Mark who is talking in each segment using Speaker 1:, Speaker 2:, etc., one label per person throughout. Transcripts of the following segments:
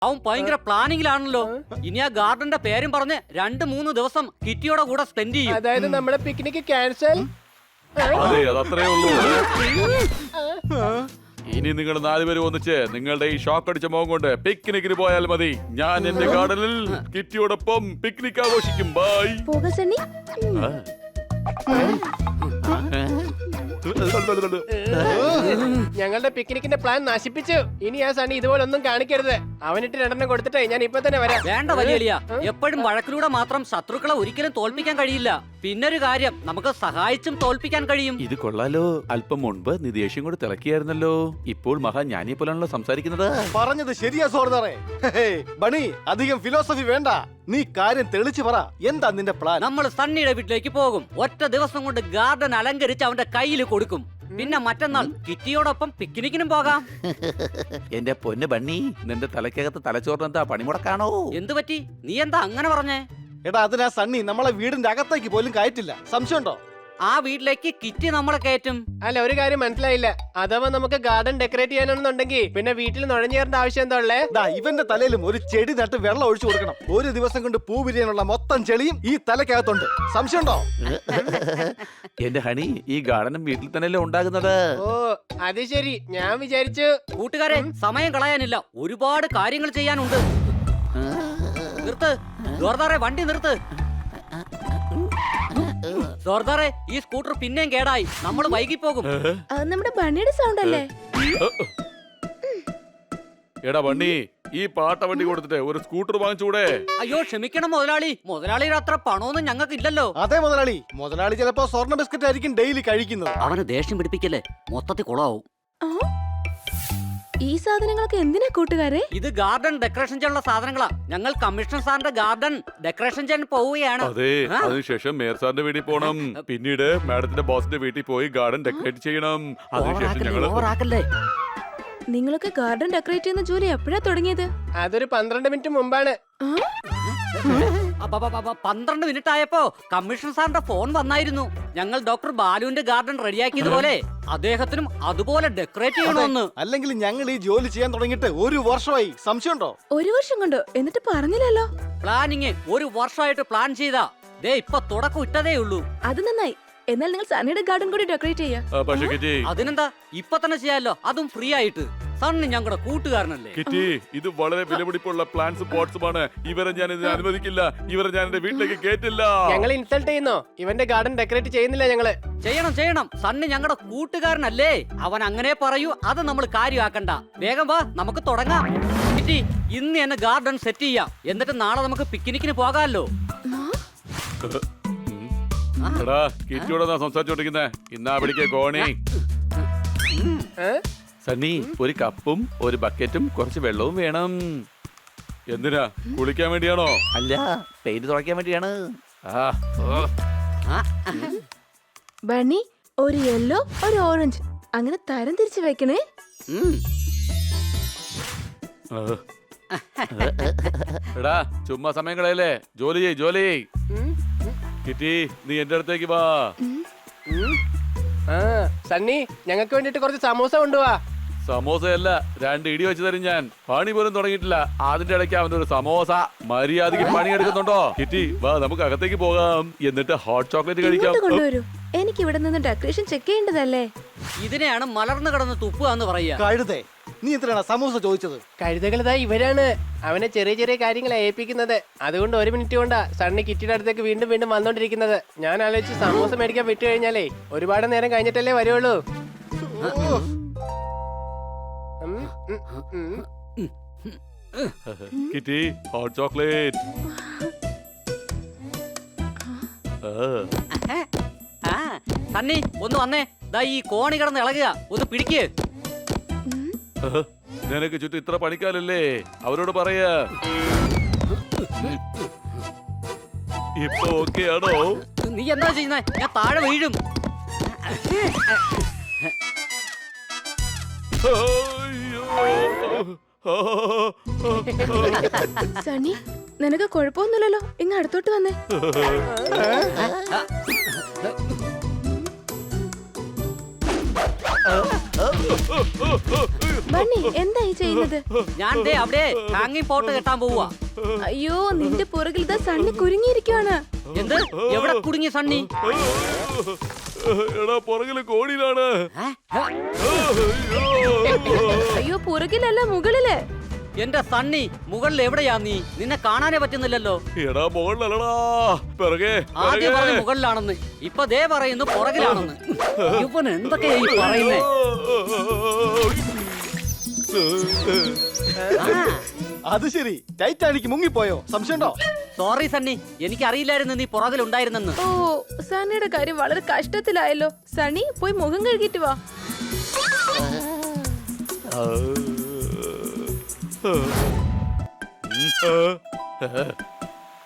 Speaker 1: അവൻ ഭയങ്കര പ്ലാനിങ്ങിലാണല്ലോ. ഇനി ആ ഗാർഡന്റെ പേരും പറഞ്ഞ് 2-3 ദിവസം കിറ്റിയുടെ കൂടെ സ്പെൻഡ് ചെയ്യും.
Speaker 2: അതായത് നമ്മുടെ പിക്നിക് ക്യാൻസൽ.
Speaker 3: അതെ അതത്രേ ഉള്ളൂ. ഇനി നിങ്ങൾ 4 പേര് ഒന്നിച്ച് നിങ്ങളുടെ ഈ ഷോക്ക് അടിച്ച മുഖം കൊണ്ട് പിക്നിക്കിന് പോയാൽ മതി. ഞാൻ എന്റെ ഗാർഡനിൽ കിറ്റിയോടൊപ്പം പിക്നിക് ആഘോഷിക്കും. ബൈ.
Speaker 2: ഞങ്ങളുടെ പിക്നിക്കിന്റെ പ്ലാൻ നശിപ്പിച്ചു. ഇനി ആ സണ്ണി ഇതുപോലെ ഒന്നും കാണിക്കരുത്. അവനിട്ട് 2 കൊടുത്തിട്ടേ ഞാൻ ഇപ്പൊ തന്നെ വരാം.
Speaker 1: വേണ്ട വലിയ എപ്പോഴും വഴക്കിലൂടെ മാത്രം ശത്രുക്കളെ ഒരിക്കലും തോൽപ്പിക്കാൻ കഴിയില്ല. പിന്നൊരു കാര്യം, നമുക്ക് സഹായിച്ചും തോൽപ്പിക്കാൻ കഴിയും.
Speaker 3: ഇത് കൊള്ളാലോ. അല്പം മുൻപ് നീ ദേഷ്യം കൂടെ തിളക്കിയായിരുന്നല്ലോ. ഇപ്പോൾ മഹാ ഞാനീ പോലാണല്ലോ സംസാരിക്കുന്നത്.
Speaker 4: പറഞ്ഞത് ശരിയാ സോർദാറേ. ബണി, അധികം ഫിലോസഫി വേണ്ട. നീ കാര്യം തെളിച്ചു പറ. എന്താ നിന്റെ പ്ലാൻ?
Speaker 1: നമ്മൾ സണ്ണിയുടെ വീട്ടിലേക്ക് പോകും. ഒറ്റ ദിവസം കൊണ്ട് ഗാർഡൻ അലങ്കരിച്ച് അവന്റെ കയ്യിൽ കൊടുക്കും. പിന്നെ മറ്റന്നാൾ കിറ്റിയോടൊപ്പം പിക്നിക്കിനും പോകാം.
Speaker 3: എന്റെ പൊന്ന് ബണ്ണി, നിന്റെ തലക്കകത്ത് തലച്ചോറിന് എന്താ പണിമുടക്കാണോ?
Speaker 1: എന്തു പറ്റി? നീ എന്താ അങ്ങനെ പറഞ്ഞേ?
Speaker 4: എടാ, അതിനാ സണ്ണി നമ്മളെ വീടിന്റെ അകത്തേക്ക് പോലും കയറ്റില്ല. സംശയമുണ്ടോ?
Speaker 1: ആ വീട്ടിലേക്ക് കിറ്റി നമ്മളെ കയറ്റും.
Speaker 2: അല്ല, ഒരു കാര്യം മനസ്സിലായില്ല. അഥവാ നമുക്ക് ഗാർഡൻ ഡെക്കറേറ്റ് ചെയ്യാനാണെന്നുണ്ടെങ്കിൽ പിന്നെ വീട്ടിൽ നുഴഞ്ഞേറേണ്ട ആവശ്യം എന്താ ഉള്ളേ?
Speaker 4: ഇവന്റെ തലയിലും ഒരു ചെടി നട്ട് വെള്ളം ഒഴിച്ചു കൊടുക്കണം. ഒരു ദിവസം കൊണ്ട് പൂ വിരിയാനുള്ള മൊത്തം ചെളിയും ഈ തലക്കകത്തുണ്ട്. സംശയമുണ്ടോ?
Speaker 3: എന്റെ ഹണി, ഈ ഗാർഡനും വീട്ടിൽ തന്നെയല്ലേ ഉണ്ടാകുന്നത്.
Speaker 2: ഓ, അത് ശരി. ഞാൻ വിചാരിച്ചു.
Speaker 1: കൂട്ടുകാരെ, സമയം കളയാനില്ല. ഒരുപാട് കാര്യങ്ങൾ ചെയ്യാനുണ്ട്. നിർത്ത് ജോർദാറെ, വണ്ടി നിർത്ത്. ജോർദാറെ, ഈ സ്കൂട്ടർ പിന്നെയും കേടായി. നമ്മൾ വൈകി പോകും.
Speaker 5: അത് നമ്മുടെ ബണ്ണിയുടെ സൗണ്ട് അല്ലേ?
Speaker 3: എടാ ബണ്ണി, ഈ പാട്ട വണ്ടി കൊടുത്തിട്ട് ഒരു സ്കൂട്ടർ വാങ്ങിച്ചൂടെ?
Speaker 1: അയ്യോ ക്ഷമിക്കണം മുതലാളി. മുതലാളിയുടെ അത്ര പണമൊന്നും ഞങ്ങൾക്ക് ഇല്ലല്ലോ.
Speaker 4: അതെ മുതലാളി. മുതലാളി ചിലപ്പോ സ്വർണ്ണ ബിസ്ക്കറ്റ് ആയിരിക്കും ഡെയിലി കഴിക്കുന്നത്.
Speaker 1: അവന് ദേഷ്യം പിടിപ്പിക്കല്ലേ, മൊത്തത്തിൽ കുളമാവും.
Speaker 5: ഈ സാധനങ്ങളൊക്കെ എന്തിനാ കൂട്ടുകാരെ?
Speaker 1: ഇത് ഗാർഡൻ ഡെക്കറേഷൻ ചെയ്യാനുള്ള സാധനങ്ങളാ. ഞങ്ങൾ കമ്മീഷണർ സാറിന്റെ ഗാർഡൻ ഡെക്കറേഷൻ ചെയ്യാൻ പോവുകയാണ്.
Speaker 3: അതെ, അതിനുശേഷം മേയർ സാറിന്റെ വീട്ടിൽ പോണം. പിന്നീട് മാഡത്തിന്റെ ബോസിന്റെ വീട്ടിൽ പോയി ഗാർഡൻ ഡെക്കറേറ്റ് ചെയ്യണം. അതിനുശേഷം ഞങ്ങള്
Speaker 5: നിങ്ങളൊക്കെ ഗാർഡൻ ഡെക്കറേറ്റ് ചെയ്യുന്ന ജോലി എപ്പോഴാ തുടങ്ങിയത്?
Speaker 2: അതൊരു 12 മിനിറ്റ് മുമ്പാണ്.
Speaker 1: 12 മിനിറ്റ് ആയപ്പോ കമ്മീഷണർ സാറിന്റെ ഫോൺ വന്നായിരുന്നു. ഞങ്ങൾ ഡോക്ടർ ബാലുവിന്റെ ഗാർഡൻ റെഡിയാക്കിയതുപോലെ അദ്ദേഹത്തിനും അതുപോലെ ഡെക്കറേറ്റ് ചെയ്യണമെന്ന്.
Speaker 4: അല്ലെങ്കിൽ ഞങ്ങൾ ഈ ജോലി ചെയ്യാൻ തുടങ്ങിയിട്ട് 1 വർഷമായി. സംശയമുണ്ടോ?
Speaker 5: 1 വർഷം കൊണ്ടോ? എന്നിട്ട് പറഞ്ഞില്ലല്ലോ.
Speaker 1: പ്ലാനിങ് 1 വർഷമായിട്ട് പ്ലാൻ ചെയ്താ ദേ ഇപ്പൊ തുടക്കം ഇട്ടതേ ഉള്ളൂ.
Speaker 5: അത് നന്നായി. എന്നാൽ നിങ്ങൾ സണ്ണിയുടെ ഗാർഡൻ കൂടി ഡെക്കറേറ്റ് ചെയ്യാ.
Speaker 1: അതിനെന്താ, ഇപ്പൊ തന്നെ ചെയ്യാലോ, അതും ഫ്രീ ആയിട്ട്. സണ്ണി ഞങ്ങളുടെ കൂട്ടുകാരനല്ലേ.
Speaker 3: കിറ്റി, ഇത് വളരെ വിലപിടിപ്പുള്ള പ്ലാൻസും പോട്ട്സുമാണ്. ഇവരെ ഞാൻ ഇതിന് അനുവദിക്കില്ല. ഇവരെ ഞാൻ എന്റെ വീട്ടിലേക്ക് കേറ്റില്ല.
Speaker 2: ഞങ്ങൾ ഇൻസൾട്ട് ചെയ്യുന്നോ? ഇവന്റെ ഗാർഡൻ ഡെക്കറേറ്റ് ചെയ്യുന്നില്ല ഞങ്ങള്.
Speaker 1: ചെയ്യണം. സണ്ണി ഞങ്ങളുടെ കൂട്ടുകാരനല്ലേ. അവൻ അങ്ങനെ പറയൂ. അത് നമ്മൾ കാര്യമാക്കണ്ട. വേഗം വാ, നമുക്ക് തുടങ്ങാം. കിറ്റി, ഇന്ന് തന്നെ ഗാർഡൻ സെറ്റ് ചെയ്യാം. എന്നിട്ട് നാളെ നമുക്ക് പിക്നിക്കിന് പോകാമല്ലോ.
Speaker 3: എടാ, കിറ്റിയോടെ സംസാരിച്ചോണ്ടിരിക്കുന്നേ. ഇന്നാ പിടിക്കേ കോണി. സണ്ണി, ഒരു കപ്പും ഒരു ബക്കറ്റും കുറച്ച് വെള്ളവും വേണം. എന്തിനാ? കുളിക്കാൻ വേണ്ടിയാണോ? അല്ല, പെയിന്റ് തുറയ്ക്കാൻ വേണ്ടിയാണ്.
Speaker 5: ബണ്ണി, ഒരു യെല്ലോ ഒരു ഓറഞ്ച് അങ്ങനെ തരം തിരിച്ചു വെക്കണേ.
Speaker 3: എടാ, ചുമ്മാ സമയം കളയല്ലേ. ജോലി ചെയ്. കിറ്റി, നീ എന്റെ അടുത്തേക്ക് വാ.
Speaker 2: സണ്ണി, ഞങ്ങൾക്ക് വേണ്ടിട്ട് കുറച്ച് സമോസ കൊണ്ടുവാ.
Speaker 3: സമോസയല്ല, 2 ഇടി വെച്ച് തരും ഞാൻ. പണി പോലും തുടങ്ങിയിട്ടില്ല, അതിന്റെ ഇടയ്ക്ക് അവന്റെ ഒരു സമോസ. മര്യാദക്ക് പണിയെടുക്കുന്നുണ്ടോ? കിറ്റി, വാ, നമുക്ക് അകത്തേക്ക് പോകാം. എന്നിട്ട് ഹോട്ട് ചോക്ലേറ്റ് കഴിക്കാം.
Speaker 5: കൊണ്ടുവരൂ. എനിക്ക് ഇവിടെ നിന്ന് ഡെക്കറേഷൻ ചെക്ക് ചെയ്യേണ്ടതല്ലേ?
Speaker 1: ഇതിനെയാണ് മലർന്നു കിടന്ന് തുപ്പുക എന്ന് പറയുക.
Speaker 4: കഴുതേ, നീ എന്തിനാണ് സമൂസ ചോദിച്ചത്?
Speaker 2: കഴുതകളിതാ ഇവരാണ്. അവനെ ചെറിയ ചെറിയ കാര്യങ്ങൾ ഏൽപ്പിക്കുന്നത്. അതുകൊണ്ട് 1 മിനിറ്റ് കൊണ്ടാ സണ്ണി കിറ്റിയുടെ അടുത്തേക്ക് വീണ്ടും വന്നോണ്ടിരിക്കുന്നത്. ഞാൻ ആലോചിച്ച് സമൂസ മേടിക്കാൻ വിട്ടു കഴിഞ്ഞാലേ ഒരുപാട് നേരം കഴിഞ്ഞിട്ടല്ലേ വരുള്ളൂ.
Speaker 3: Kitty, hot chocolate.
Speaker 1: സണ്ണി, ഒന്ന് വന്നേ. ദാ ഈ കോണി കിടന്ന് ഇളകുക. ഒന്ന് പിടിക്ക്.
Speaker 3: നിനക്ക് ചുറ്റും ഇത്ര പണിക്കാരല്ലേ, അവരോട് പറയാ. ഇപ്പൊ ഓക്കെ ആണോ?
Speaker 1: നീ എന്താ ചെയ്യുന്നേ? ഞാൻ താഴെ വീഴും.
Speaker 5: സണ്ണി, നിനക്ക് കുഴപ്പമൊന്നുമില്ലല്ലോ. ഇങ്ങ് അടുത്തോട്ട് വന്നേ. ബണ്ണി എന്തായി ചെയ്യുന്നത്?
Speaker 1: ഞാൻ ദേ അവിടെ ഹാങ്ങിങ് പോട്ട് കെട്ടാൻ പോവാ.
Speaker 5: അയ്യോ, നിന്റെ പുറകിൽ ദാ സണ്ണി കുരുങ്ങിയിരിക്കുകയാണ്.
Speaker 1: എന്ത്? എവിടെ കുടുങ്ങി സണ്ണി?
Speaker 3: എടാ പുറകില് കോടിയിലാണ്.
Speaker 1: ഏ?
Speaker 5: അയ്യോ, പുറകിലല്ല, മുകളില്.
Speaker 1: എന്റെ സണ്ണി, മുകളിൽ എവിടെയാ നീ? നിന്നെ കാണാനേ പറ്റുന്നില്ലല്ലോ.
Speaker 3: എടാ മുകളിലല്ലടാ, പിറകെ
Speaker 1: ആദ്യം പറഞ്ഞു മുകളിലാണെന്ന്, ഇപ്പൊ ദേ പറയുന്നു പുറകിലാണെന്ന്. ഇവൻ എന്തൊക്കെയാ ഈ പറയുന്നേ?
Speaker 4: അത് ശരി, ടൈറ്റാനിക് മുങ്ങിപ്പോയോ? സംശയമുണ്ടോ?
Speaker 1: സോറി സണ്ണി, എനിക്കറിയില്ലായിരുന്നു നീ പുറകിലുണ്ടായിരുന്നെന്ന്.
Speaker 5: ഓ, സണ്ണിയുടെ കാര്യം വളരെ കഷ്ടത്തിലായല്ലോ. സണ്ണി പോയി മുഖം കഴുകിട്ട് വാ.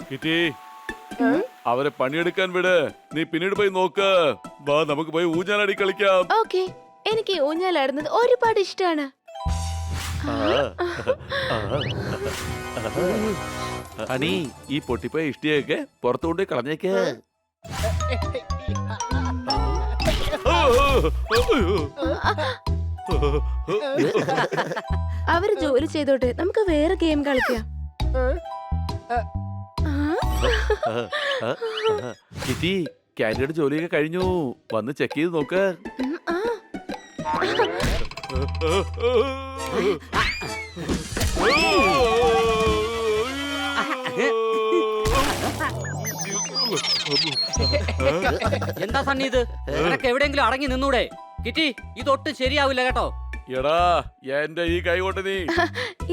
Speaker 3: കിറ്റി, അവരെ പണിയെടുക്കാൻ വിട്. നീ പിന്നീട് പോയി നോക്ക്. വാ, നമുക്ക് പോയി ഊഞ്ഞാലടി കളിക്കാം.
Speaker 5: ഓക്കെ, എനിക്ക് ഊഞ്ഞാലാടുന്നത് ഒരുപാട് ഇഷ്ടമാണ്.
Speaker 3: അണി, ഈ പൊട്ടിപ്പോയ ഇഷ്ടിയൊക്കെ പുറത്തുകൊണ്ട് കളഞ്ഞേക്ക്.
Speaker 5: അവര് ജോലി ചെയ്തോട്ടെ, നമുക്ക് വേറെ ഗെയിം കളിക്കാം.
Speaker 3: കിറ്റി, കാൻഡിയുടെ ജോലിയൊക്കെ കഴിഞ്ഞു. വന്ന് ചെക്ക് ചെയ്ത് നോക്ക്.
Speaker 5: ആ,
Speaker 1: എന്താ സണ്ണി ഇത്? നിനക്ക് എവിടെയെങ്കിലും അടങ്ങി നിന്നൂടെ? കിറ്റി, ഇതൊട്ടും ശരിയാവില്ല കേട്ടോ.
Speaker 3: എടാ, എന്റെ ഈ കൈ കൊണ്ട് നീ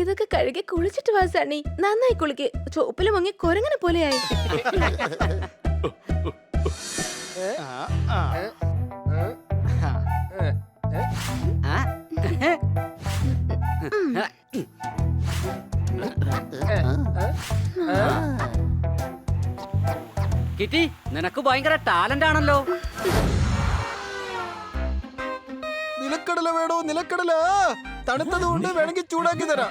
Speaker 5: ഇതൊക്കെ കഴുകി കുളിച്ചിട്ട് വാ സണ്ണി. നന്നായി കുളിക്ക്. ചോപ്പില് മുങ്ങി കൊരങ്ങനെ പോലെയായി.
Speaker 1: കിറ്റി, നിനക്ക് ഭയങ്കര ടാലന്റ് ആണല്ലോ.
Speaker 6: നിലക്കടല വേണോ? നിലക്കടല തണുത്തതുകൊണ്ട് വേണമെങ്കിൽ ചൂടാക്കി തരാം.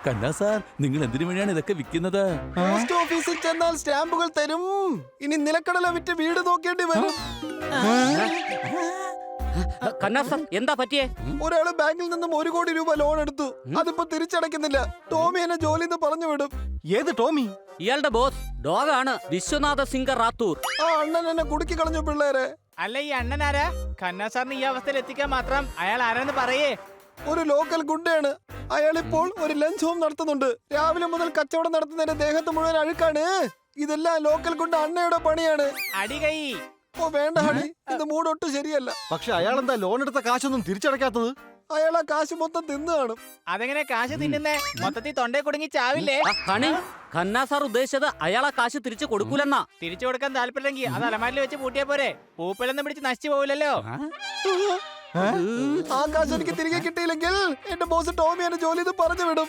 Speaker 3: കന്നാ സാർ, നിങ്ങൾ എന്തിനു വേണ്ടിയാണ് ഇതൊക്കെ വിൽക്കുന്നത്?
Speaker 6: പോസ്റ്റ് ഓഫീസിൽ ചെന്നാൽ സ്റ്റാമ്പുകൾ തരും. ഇനി നിലക്കടല വിറ്റ് വീട് നോക്കേണ്ടി വരും.
Speaker 1: കന്നാ സാർ, എന്താ പറ്റിയേ?
Speaker 6: ഒരാള് ബാങ്കിൽ നിന്നും 1 കോടി രൂപ ലോൺ എടുത്തു. അതിപ്പോ തിരിച്ചടയ്ക്കുന്നില്ല. ടോമി എന്നെ ജോലി പറഞ്ഞു വിടും.
Speaker 4: ഏത് ടോമി?
Speaker 1: ഇയാളുടെ ബോസ് ഡോഗാണ് വിശ്വനാഥ സിംഗർ റാത്തൂർ.
Speaker 6: ആ അണ്ണൻ എന്നെ കുടുക്കി കളഞ്ഞു പിള്ളേരെ.
Speaker 2: അല്ല, ഈ അണ്ണൻ ആരാ? ഖന്ന സാറിന് ഈ അവസ്ഥയിൽ എത്തിക്കാൻ മാത്രം അയാൾ ആരാന്ന് പറയേ.
Speaker 6: ഒരു ലോക്കൽ ഗുണ്ടയാണ്. അയാൾ ഇപ്പോൾ ഒരു ലഞ്ച് ഹോം നടത്തുന്നുണ്ട്. രാവിലെ മുതൽ കച്ചവടം നടത്തുന്നതിന്റെ ദേഹത്ത് മുഴുവൻ അഴുക്കാണ്. ഇതെല്ലാം ലോക്കൽ ഗുണ്ട അണ്ണയുടെ പണിയാണ്.
Speaker 2: അടി കൈ.
Speaker 6: ഓ വേണ്ട ഹണി, ഇത് മൂടൊട്ട് ശരിയല്ല.
Speaker 4: പക്ഷെ അയാൾ എന്താ ലോൺ എടുത്ത കാശൊന്നും തിരിച്ചടയ്ക്കാത്തത്?
Speaker 6: അയാൾ ആ കാശ് മൊത്തം തിന്നു കാണും.
Speaker 2: അതെങ്ങനെ കാശ് തിന്നുന്നേ? മൊത്തത്തിൽ തൊണ്ടേ കുടുങ്ങി ചാവില്ലേ?
Speaker 1: ഹണി, ഖന്ന സാർ ഉദ്ദേശിച്ചത് അയാളെ കാശ് തിരിച്ചു കൊടുക്കൂലെന്നാ.
Speaker 2: തിരിച്ചു കൊടുക്കാൻ താല്പര്യമെങ്കിൽ അത് അലമാരിൽ വെച്ച് പൂട്ടിയാ പോരെ. പൂപ്പലൊന്നും പിടിച്ച് നശിച്ചു പോവില്ലല്ലോ.
Speaker 6: ആ കാശ് എനിക്ക് തിരികെ കിട്ടിയില്ലെങ്കിൽ എന്റെ ബോസ് ടോമി എന്നെ ജോലി പറഞ്ഞു വിടും.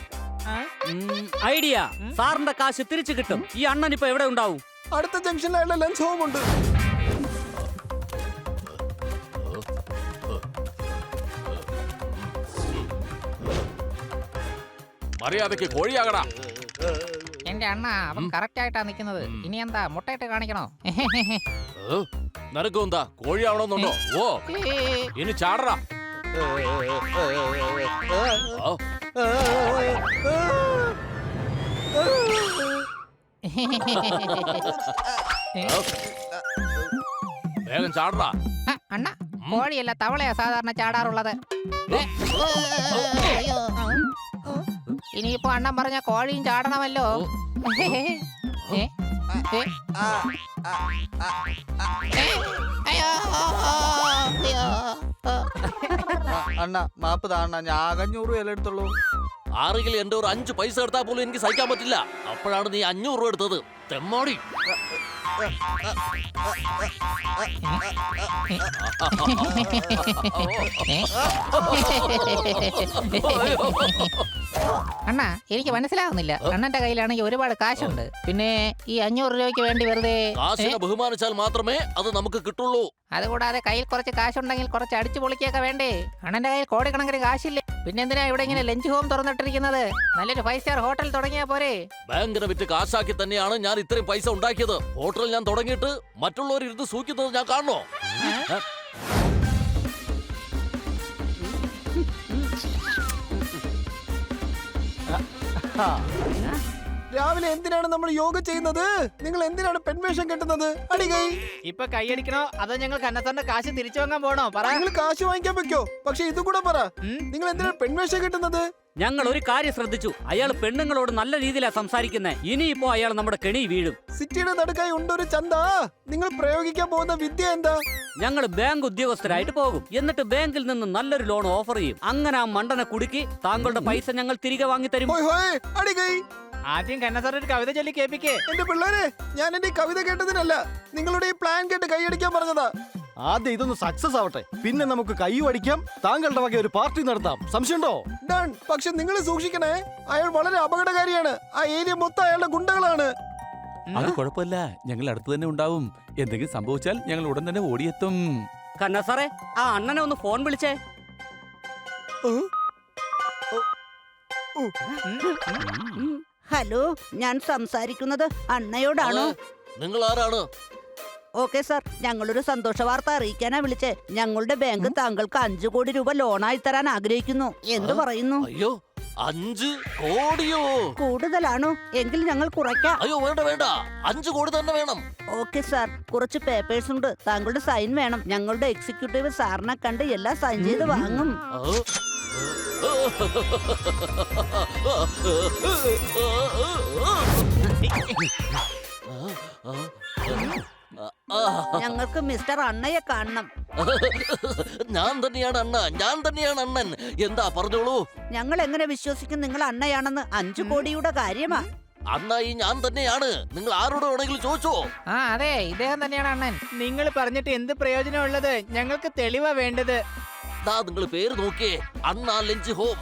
Speaker 1: ഐഡിയ, സാറിന്റെ കാശ് തിരിച്ചു കിട്ടും. ഈ അണ്ണൻ ഇപ്പൊ എവിടെ ഉണ്ടാവും?
Speaker 6: അടുത്ത ജംഗ്ഷനിലായുള്ള ലഞ്ച് ഹോം ഉണ്ട്.
Speaker 3: മര്യാദക്ക് കോഴിയാകടാ.
Speaker 7: എന്റെ അണ്ണ, അവൻ കറക്റ്റ് ആയിട്ടാ നിക്കുന്നത്. ഇനി എന്താ മുട്ടയിട്ട് കാണിക്കണോ?
Speaker 3: നിനക്കും എന്താ കോഴിയാവണമെന്നുണ്ടോ? ഓ, ഇനി ചാടറാ. വേഗം ചാടറാ.
Speaker 7: അണ്ണ, കോഴിയല്ല തവളയാ സാധാരണ ചാടാറുള്ളത്. ഇനിയിപ്പോ അണ്ണൻ പറഞ്ഞ കോഴിയും ചാടണമല്ലോ.
Speaker 6: അണ്ണ മാപ്പ് താണ്ണ, ഞാൻ 500 രൂപ എടുത്തുള്ളൂ.
Speaker 8: ആരെങ്കിലും എന്റെ ഒരു 5 പൈസ എടുത്താൽ പോലും എനിക്ക് സഹിക്കാൻ പറ്റില്ല. അപ്പോഴാണ് നീ 500 രൂപ എടുത്തത്. തെമ്മാടി.
Speaker 7: അണ്ണ, എനിക്ക് മനസ്സിലാവുന്നില്ല. അണ്ണന്റെ കയ്യിലാണെങ്കിൽ ഒരുപാട് കാശുണ്ട്. പിന്നെ ഈ 500 രൂപയ്ക്ക് വേണ്ടി വെറുതെ
Speaker 8: കാശിനെ ബഹുമാനിച്ചാൽ മാത്രമേ അത് നമുക്ക് കിട്ടുള്ളൂ.
Speaker 7: അതുകൂടാതെ കയ്യിൽ കുറച്ച് കാശുണ്ടെങ്കിൽ കുറച്ച് അടിച്ചു പൊളിക്കൊക്കെ വേണ്ടേ? അണ്ണന്റെ കയ്യിൽ കോടിക്കണക്കിന് കാശില്ലേ? പിന്നെന്തിനാ ഇവിടെ ഇങ്ങനെ ലഞ്ച് ഹോം തുറന്നിട്ടിരിക്കുന്നത്? നല്ലൊരു 5 സ്റ്റാർ ഹോട്ടൽ തുടങ്ങിയാ പോരെ?
Speaker 8: ബാങ്കിനെ വിറ്റ് കാശാക്കി തന്നെയാണ് ഞാൻ ഇത്രയും പൈസ ഉണ്ടാക്കിയത്. ഹോട്ടൽ ഞാൻ തുടങ്ങിയിട്ട് മറ്റുള്ളവർ ഇരുന്ന് സൂക്കുന്നത് ഞാൻ കാണണോ?
Speaker 6: രാവിലെ എന്തിനാണ് നമ്മൾ യോഗ ചെയ്യുന്നത്? നിങ്ങൾ എന്തിനാണ് പെൺവേഷം കെട്ടുന്നത്? അടികൈ,
Speaker 2: ഇപ്പൊ കൈയടിക്കണോ അതോ ഞങ്ങൾ കന്നത്തന്റെ കാശ് തിരിച്ചു വാങ്ങാൻ പോണോ? പറ.
Speaker 6: നിങ്ങൾ കാശ് വാങ്ങിക്കാൻ വെക്കോ, പക്ഷെ ഇതും കൂടെ പറ. നിങ്ങൾ എന്തിനാണ് പെൺവേഷം കെട്ടുന്നത്?
Speaker 1: ഞങ്ങൾ ഒരു കാര്യം ശ്രദ്ധിച്ചു, അയാൾ പെണ്ണുങ്ങളോട് നല്ല രീതിയിലാണ് സംസാരിക്കുന്നത്. ഇനിയിപ്പോ അയാൾ നമ്മുടെ കെണി വീഴും.
Speaker 6: സിറ്റിയുടെ നടുക്കായി ഉണ്ടൊരു ചന്ത. നിങ്ങൾ പ്രയോഗിക്കാൻ പോകുന്ന വിദ്യ എന്താ?
Speaker 1: ഞങ്ങൾ ബാങ്ക് ഉദ്യോഗസ്ഥരായിട്ട് പോകും. എന്നിട്ട് ബാങ്കിൽ നിന്ന് നല്ലൊരു ലോൺ ഓഫർ ചെയ്യും. അങ്ങനെ ആ മണ്ടനെ കുടുക്കി താങ്കളുടെ പൈസ ഞങ്ങൾ തിരികെ വാങ്ങി തരും.
Speaker 6: ഹോയ് ഹോയ്, അടികൈ.
Speaker 2: ആദ്യം കന്നത്തന്റെ ഒരു കവിത ചൊല്ലി കേൾപ്പിക്കേ.
Speaker 6: എന്റെ പിള്ളേരെ, ഞാൻ എന്റെ ഈ കവിത കേട്ടതിനല്ല, നിങ്ങളുടെ ഈ പ്ലാൻ കേട്ട് കൈയടിക്കാൻ പറഞ്ഞതാ.
Speaker 4: ആദ്യം ഇതൊന്ന് സക്സസ് ആവട്ടെ, പിന്നെ നമുക്ക് കയ്യും അടിക്കാം, താങ്കളുടെ വക ഒരു പാർട്ടി നടത്താം. സംശയമുണ്ടോ?
Speaker 6: ഡൺ. പക്ഷെ നിങ്ങൾ സൂക്ഷിക്കണേ, അയാൾ വളരെ അപകടകാരിയാണ്. ആ ഏരിയ മൊത്തം അയാളുടെ ഗുണ്ടകളാണ്.
Speaker 3: അത് കുഴപ്പമില്ല, ഞങ്ങൾ അടുത്ത് തന്നെ ഉണ്ടാവും. എന്തെങ്കിലും സംഭവിച്ചാൽ ഞങ്ങൾ ഉടൻ തന്നെ ഓടിയെത്തും.
Speaker 1: കന്ന സാറേ, ആ അണ്ണനെ ഒന്ന് ഫോൺ വിളിച്ചേ.
Speaker 9: ഹലോ, ഞാൻ സംസാരിക്കുന്നത് അണ്ണയോടാണോ?
Speaker 8: നിങ്ങൾ ആരാണ്?
Speaker 9: ഓക്കെ സാർ, ഞങ്ങളൊരു സന്തോഷ വാർത്ത അറിയിക്കാനാ വിളിച്ചേ. ഞങ്ങളുടെ ബാങ്ക് താങ്കൾക്ക് 5 കോടി രൂപ ലോണായി തരാൻ ആഗ്രഹിക്കുന്നു. എന്ത് പറയുന്നു?
Speaker 8: അയ്യോ, 5 കോടിയോ?
Speaker 9: കൂടുതലാണോ? എങ്കിൽ ഞങ്ങൾ കുറയ്ക്കാം.
Speaker 8: അയ്യോ വേണ്ട വേണ്ട, 5 കോടി തന്നെ വേണം.
Speaker 9: ഓക്കെ സാർ, കുറച്ച് പേപ്പേഴ്സ് ഉണ്ട്, താങ്കളുടെ സൈൻ വേണം. ഞങ്ങളുടെ എക്സിക്യൂട്ടീവ് സാറിനെ കണ്ട് എല്ലാം സൈൻ ചെയ്ത് വാങ്ങും. ഞങ്ങൾക്ക് മിസ്റ്റർ അണ്ണയെ കാണണം.
Speaker 8: ഞാൻ തന്നെയാണ് അണ്ണ, ഞാൻ തന്നെയാണ് അണ്ണൻ. എന്താ പറഞ്ഞോളൂ.
Speaker 9: ഞങ്ങൾ എങ്ങനെ വിശ്വസിക്കും നിങ്ങൾ അണ്ണയാണെന്ന്? 5 കോടിയുടെ കാര്യമാ.
Speaker 8: അണ്ണ ഈ ഞാൻ തന്നെയാണ്. നിങ്ങൾ ആരോട് വേണമെങ്കിലും ചോദിച്ചോ.
Speaker 7: ആ അതെ, ഇദ്ദേഹം തന്നെയാണ് അണ്ണൻ.
Speaker 2: നിങ്ങൾ പറഞ്ഞിട്ട് എന്ത് പ്രയോജനമുള്ളത്? ഞങ്ങൾക്ക് തെളിവാ വേണ്ടത്.
Speaker 8: ദാ നിങ്ങൾ പേര് നോക്കിയേ, അണ്ണ ലഞ്ച് ഹോം.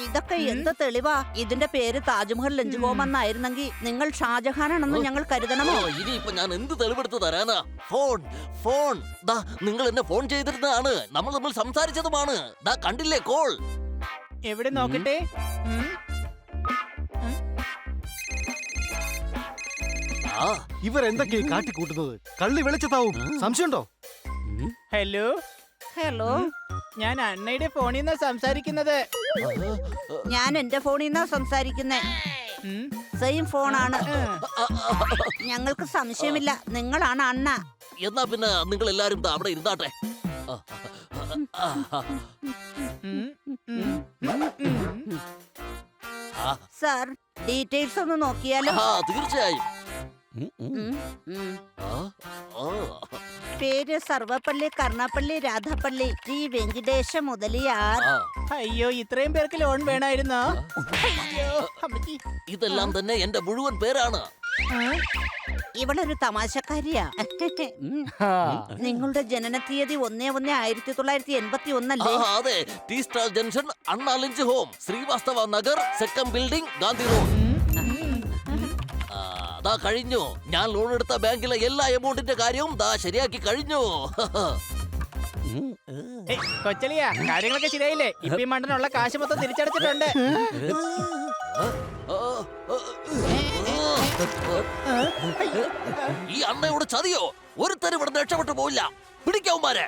Speaker 9: ഇതൊക്കെ എന്ത് തെളിവാ? ഇതിന്റെ പേര് താജ്മഹൽ ലഞ്ച് ഹോം എന്നായിരുന്നെങ്കിൽ നിങ്ങൾ ഷാജഹാനാണെന്ന് ഞങ്ങൾ കരുതണമോ?
Speaker 8: ഇനിയിപ്പൊ ഞാൻ എന്ത് തെളിവെടുത്ത് തരാനാ? ഫോൺ ഫോൺ ദാ നിങ്ങൾ എന്നെ ഫോൺ ചെയ്തിരുന്നതാണ്, നമ്മൾ തമ്മിൽ സംസാരിച്ചതുമാണ്. ദാ കണ്ടില്ലേ കോൾ?
Speaker 2: എവിടെ നോക്കട്ടെ.
Speaker 8: ആ
Speaker 4: ഇവരെന്തൊക്കെയാ കാട്ടിക്കൂട്ടുന്നത്? കള്ളി വെളിച്ചത്താവും. സംശയമുണ്ടോ?
Speaker 2: ഹലോ
Speaker 9: ഹലോ,
Speaker 2: ഞാൻ അണ്ണയുടെ ഫോണിൽ നിന്നാ സംസാരിക്കുന്നത്.
Speaker 9: ഞാൻ എന്റെ ഫോണിൽ നിന്നാ സംസാരിക്കുന്നേ. സെയിം ഫോണാണ്. ഞങ്ങൾക്ക് സംശയമില്ല, നിങ്ങളാണ് അണ്ണ.
Speaker 8: എന്നാ പിന്നെ നിങ്ങൾ എല്ലാരും ദാ അവിടെ ഇരുന്നാട്ടെ.
Speaker 9: സാർ, ഡീറ്റെയിൽസ് ഒന്ന് നോക്കിയാലോ?
Speaker 8: തീർച്ചയായും.
Speaker 9: പേര് സർവപ്പള്ളി കർണപ്പള്ളി രാധപ്പള്ളി ടി വെങ്കിടേശ മുതലിയാർ.
Speaker 2: അയ്യോ, ഇത്രയും പേർക്ക് ലോൺ വേണമായിരുന്നോ? അയ്യോ, അമ്മച്ചി.
Speaker 8: ഇതെല്ലാം തന്നെ എന്റെ മുഴുവൻ പേരാണ്.
Speaker 9: ഇവളൊരു തമാശക്കാരിയാ. നിങ്ങളുടെ ജനന തീയതി 1/1/1981 അല്ലേ?
Speaker 8: അതെ, ടീ സ്റ്റാൾ ജംഗ്ഷൻ, അണ്ണ lunch home, Srivastava Nagar, second building, Gandhi road. ദാ കഴിഞ്ഞു. ഞാൻ ലോൺ എടുത്ത ബാങ്കിലെ എല്ലാ എമൗണ്ടിന്റെ കാര്യവും ദാ ശരിയാക്കി കഴിഞ്ഞു.
Speaker 2: കൊച്ചളിയാ, കാര്യങ്ങളൊക്കെ ശരിയായില്ലേ? ഇപ്പൊ ഈ മണ്ടനുള്ള കാശ് മൊത്തം തിരിച്ചടച്ചിട്ടുണ്ട്.
Speaker 8: ഈ അണ്ണയോട് ചതിയോ? ഒരുത്തരും ഇവിടെ രക്ഷപ്പെട്ടു പോയില്ല. പിടിക്കാവുമാരെ.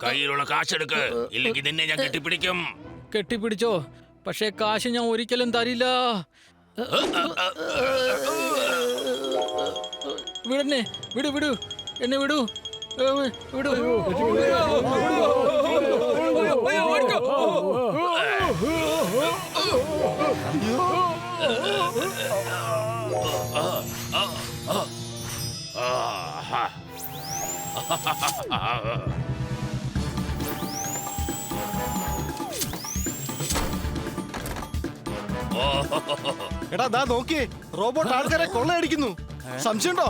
Speaker 10: കയ്യിലുള്ള കാശെടുക്ക്, ഇല്ലെങ്കിൽ നിന്നെ ഞാൻ കെട്ടിപ്പിടിക്കും.
Speaker 11: കെട്ടിപ്പിടിച്ചോ, പക്ഷേ കാശ് ഞാൻ ഒരിക്കലും തരില്ല. വിടന്നെ, വിടു വിടു, എന്നെ വിടൂ, വിടൂ.
Speaker 4: എടാ ദാ നോക്കിയേ, റോബോട്ട് ആൾക്കാരെ കൊള്ളയടിക്കുന്നു. സംശയമുണ്ടോ?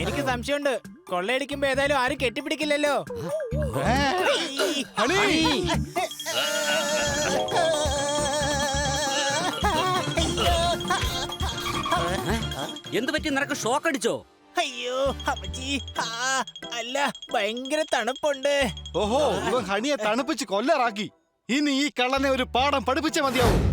Speaker 2: എനിക്ക് സംശയമുണ്ട്. കൊള്ളയടിക്കുമ്പോ ഏതായാലും ആരും കെട്ടിപ്പിടിക്കില്ലല്ലോ.
Speaker 4: ഹണി,
Speaker 1: എന്ത് പറ്റി, നിനക്ക് ഷോക്ക് അടിച്ചോ?
Speaker 2: അയ്യോ അമ്മച്ചി, അല്ല ഭയങ്കര തണുപ്പുണ്ട്.
Speaker 4: ഓഹോ, ഇവൻ ഹണിയെ തണുപ്പിച്ച് കൊല്ലറാക്കി. ഇനി ഈ കള്ളനെ ഒരു പാഠം പഠിപ്പിച്ചേ മതിയാവും.